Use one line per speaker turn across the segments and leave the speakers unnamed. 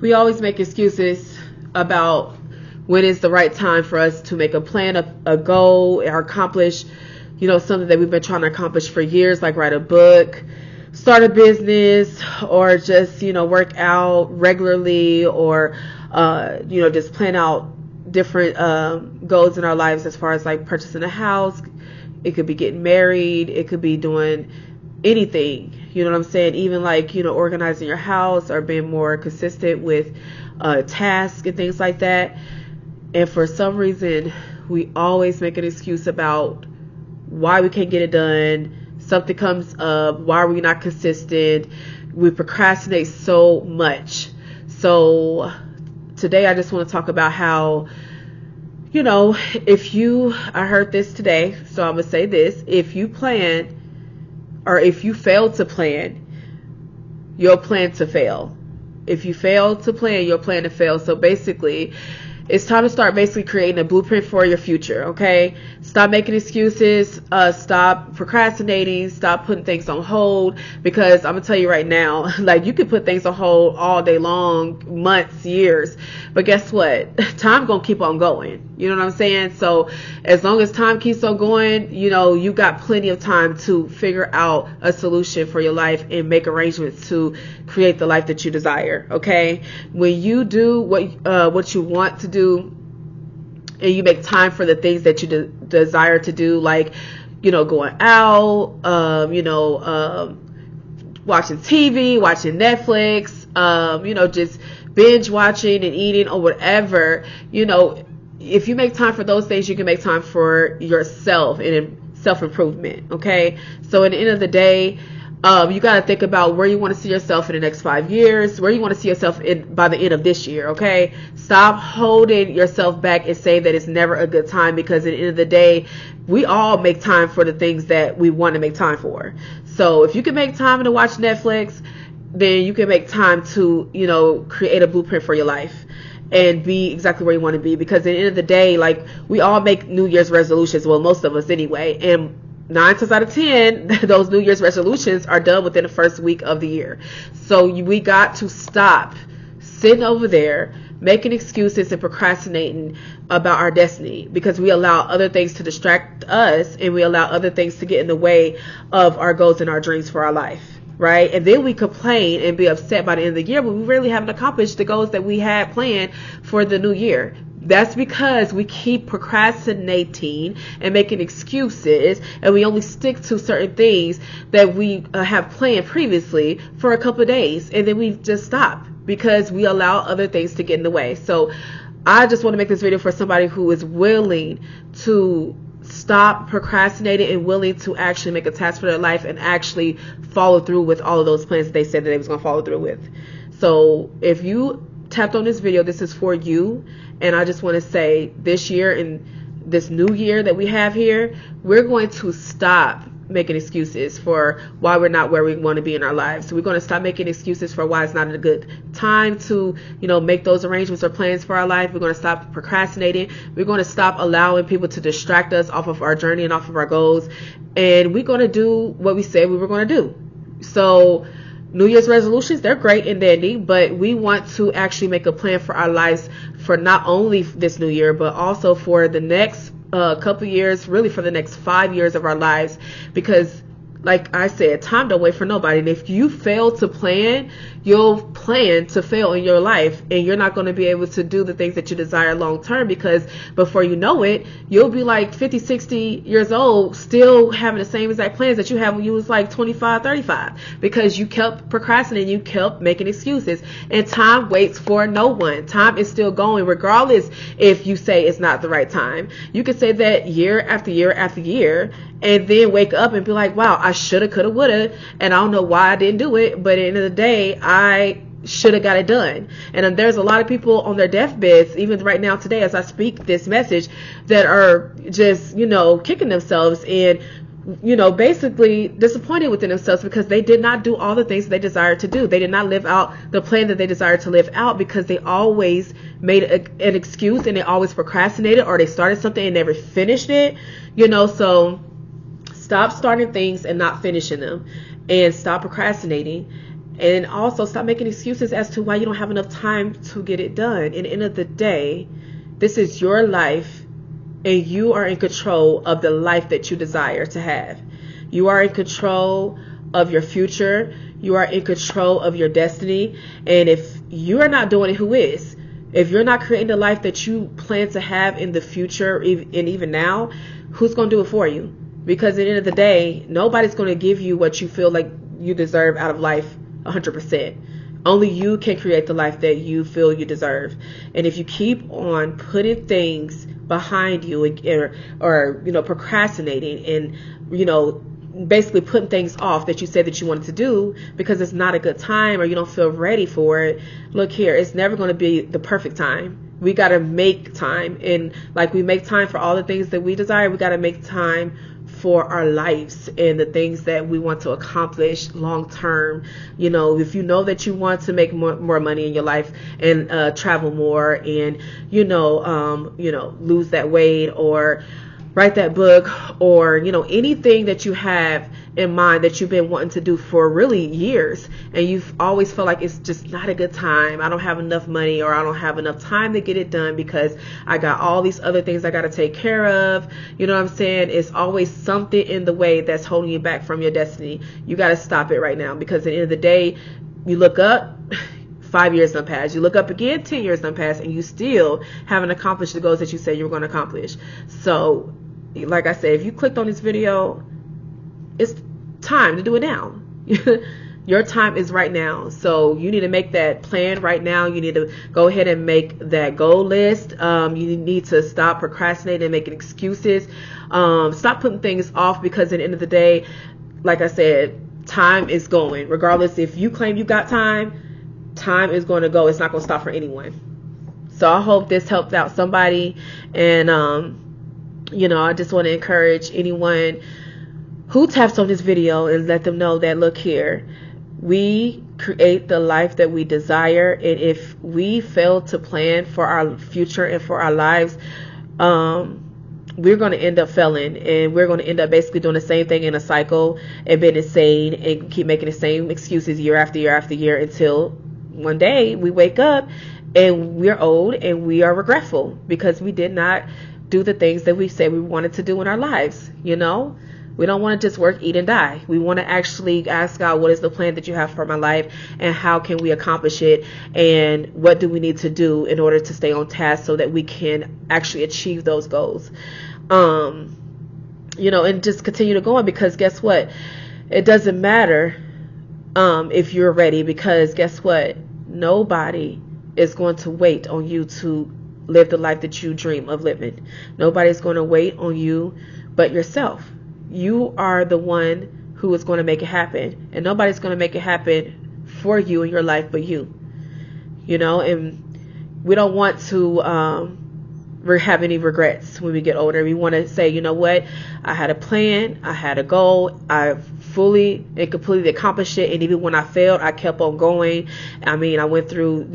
We always make excuses about when is the right time for us to make a plan, a goal, or accomplish, something that we've been trying to accomplish for years, like write a book, start a business, or just, work out regularly, or, just plan out different goals in our lives as far as like purchasing a house. It could be getting married. It could be doing anything, you know what I'm saying? Even like, organizing your house or being more consistent with tasks and things like that. And for some reason, we always make an excuse about why we can't get it done. Something comes up. Why are we not consistent? We procrastinate so much. So today I just want to talk about how, I heard this today, so I'm going to say this. If you plan, or if you fail to plan, you'll plan to fail. If you fail to plan, you'll plan to fail. So basically, it's time to start basically creating a blueprint for your future, okay? Stop making excuses, stop procrastinating, stop putting things on hold, because I'm going to tell you right now, like, you can put things on hold all day long, months, years, but guess what? Time going to keep on going. You know what I'm saying? So as long as time keeps on going, you got plenty of time to figure out a solution for your life and make arrangements to create the life that you desire, okay? When you do what you want to do, and you make time for the things that you desire to do, like, going out, watching TV, watching Netflix, just binge watching and eating or whatever, if you make time for those things, you can make time for yourself and self-improvement, okay? So at the end of the day, you got to think about where you want to see yourself in the next 5 years, where you want to see yourself by the end of this year, okay? Stop holding yourself back and say that it's never a good time, because at the end of the day, we all make time for the things that we want to make time for. So if you can make time to watch Netflix, then you can make time to, create a blueprint for your life and be exactly where you want to be, because at the end of the day, like, we all make New Year's resolutions, well, most of us anyway, and 9 times out of 10, those New Year's resolutions are done within the first week of the year. So we got to stop sitting over there making excuses and procrastinating about our destiny, because we allow other things to distract us, and we allow other things to get in the way of our goals and our dreams for our life, right? And then we complain and be upset by the end of the year, but we really haven't accomplished the goals that we had planned for the new year. That's because we keep procrastinating and making excuses, and we only stick to certain things that we have planned previously for a couple of days, and then we just stop because we allow other things to get in the way. So I just want to make this video for somebody who is willing to stop procrastinating and willing to actually make a task for their life and actually follow through with all of those plans that they said that they was going to follow through with. So if you tapped on this video, this is for you. And I just want to say, this year and this new year that we have here, we're going to stop making excuses for why we're not where we want to be in our lives. So we're going to stop making excuses for why it's not a good time to, make those arrangements or plans for our life. We're going to stop procrastinating. We're going to stop allowing people to distract us off of our journey and off of our goals. And we're going to do what we said we were going to do. So New Year's resolutions, they're great and dandy, but we want to actually make a plan for our lives for not only this new year, but also for the next couple years, really for the next 5 years of our lives, because like I said, time don't wait for nobody. And if you fail to plan, you'll plan to fail in your life, and you're not going to be able to do the things that you desire long term, because before you know it, you'll be like 50, 60 years old, still having the same exact plans that you had when you was like 25, 35, because you kept procrastinating, you kept making excuses. And time waits for no one. Time is still going, regardless if you say it's not the right time. You can say that year after year after year, and then wake up and be like, wow, I shoulda, coulda, woulda, and I don't know why I didn't do it, but at the end of the day, I should have got it done. And there's a lot of people on their deathbeds, even right now today as I speak this message, that are just, kicking themselves and, basically disappointed within themselves because they did not do all the things they desired to do. They did not live out the plan that they desired to live out, because they always made an excuse, and they always procrastinated, or they started something and never finished it, so stop starting things and not finishing them, and stop procrastinating, And also stop making excuses as to why you don't have enough time to get it done. At the end of the day, this is your life, and you are in control of the life that you desire to have. You are in control of your future. You are in control of your destiny. And if you are not doing it, who is? If you're not creating the life that you plan to have in the future and even now, who's going to do it for you? Because at the end of the day, nobody's going to give you what you feel like you deserve out of life 100%. Only you can create the life that you feel you deserve. And if you keep on putting things behind you or procrastinating and basically putting things off that you said that you wanted to do because it's not a good time or you don't feel ready for it, look here, it's never going to be the perfect time. We got to make time. And like we make time for all the things that we desire, we got to make time for our lives and the things that we want to accomplish long term. If you know that you want to make more money in your life and travel more and lose that weight or write that book or anything that you have in mind that you've been wanting to do for really years, and you've always felt like it's just not a good time, I don't have enough money or I don't have enough time to get it done because I got all these other things I got to take care of. You know what I'm saying? It's always something in the way that's holding you back from your destiny. You got to stop it right now, because at the end of the day, you look up, 5 years done passed. You look up again, 10 years done passed, and you still haven't accomplished the goals that you said you were going to accomplish. So, like I said, if you clicked on this video, it's time to do it now. Your time is right now. So you need to make that plan right now. You need to go ahead and make that goal list. You need to stop procrastinating and making excuses. Stop putting things off, because at the end of the day, like I said, time is going. Regardless if you claim you got time is going to go. It's not going to stop for anyone. So I hope this helped out somebody. And, I just want to encourage anyone who taps on this video and let them know that, look here, we create the life that we desire. And if we fail to plan for our future and for our lives, we're going to end up failing, and we're going to end up basically doing the same thing in a cycle and being insane and keep making the same excuses year after year after year until one day we wake up and we're old and we are regretful because we did not do the things that we said we wanted to do in our lives. We don't want to just work, eat, and die. We want to actually ask God, what is the plan that you have for my life, and how can we accomplish it, and what do we need to do in order to stay on task so that we can actually achieve those goals. And just continue to go on, because guess what? It doesn't matter if you're ready, because guess what? Nobody is going to wait on you to live the life that you dream of living. Nobody's going to wait on you but yourself. You are the one who is going to make it happen, and nobody's going to make it happen for you in your life but you. And we don't want to have any regrets when we get older. We want to say, you know what, I had a plan, I had a goal, I fully and completely accomplished it, and even when I failed, I kept on going. I went through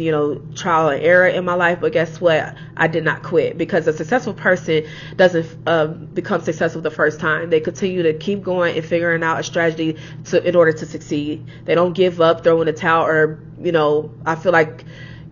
trial and error in my life, but guess what, I did not quit, because a successful person doesn't become successful the first time. They continue to keep going and figuring out a strategy in order to succeed. They don't give up, throw in the towel, or I feel like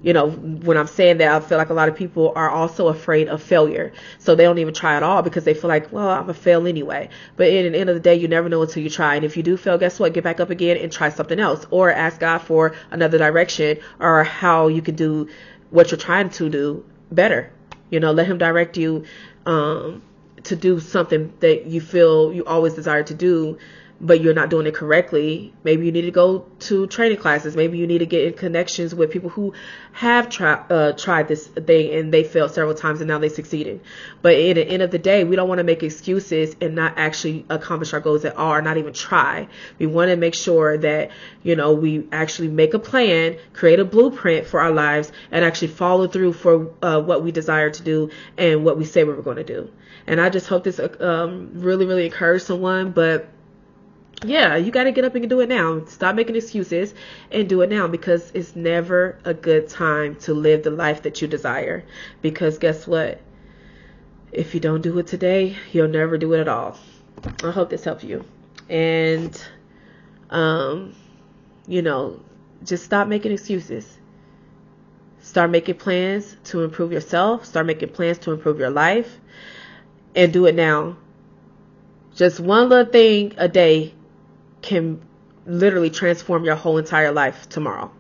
when I'm saying that, I feel like a lot of people are also afraid of failure. So they don't even try at all, because they feel like, well, I'm going to fail anyway. But at the end of the day, you never know until you try. And if you do fail, guess what? Get back up again and try something else, or ask God for another direction, or how you can do what you're trying to do better. Let him direct you to do something that you feel you always desire to do, but you're not doing it correctly. Maybe you need to go to training classes. Maybe you need to get in connections with people who have tried this thing and they failed several times and now they succeeded. But at the end of the day, we don't want to make excuses and not actually accomplish our goals at all, or not even try. We want to make sure that, we actually make a plan, create a blueprint for our lives, and actually follow through for what we desire to do and what we say we were going to do. And I just hope this really, really encouraged someone. But yeah, you got to get up and do it now. Stop making excuses and do it now, because it's never a good time to live the life that you desire. Because guess what? If you don't do it today, you'll never do it at all. I hope this helped you. And, just stop making excuses. Start making plans to improve yourself. Start making plans to improve your life. And do it now. Just one little thing a day can literally transform your whole entire life tomorrow.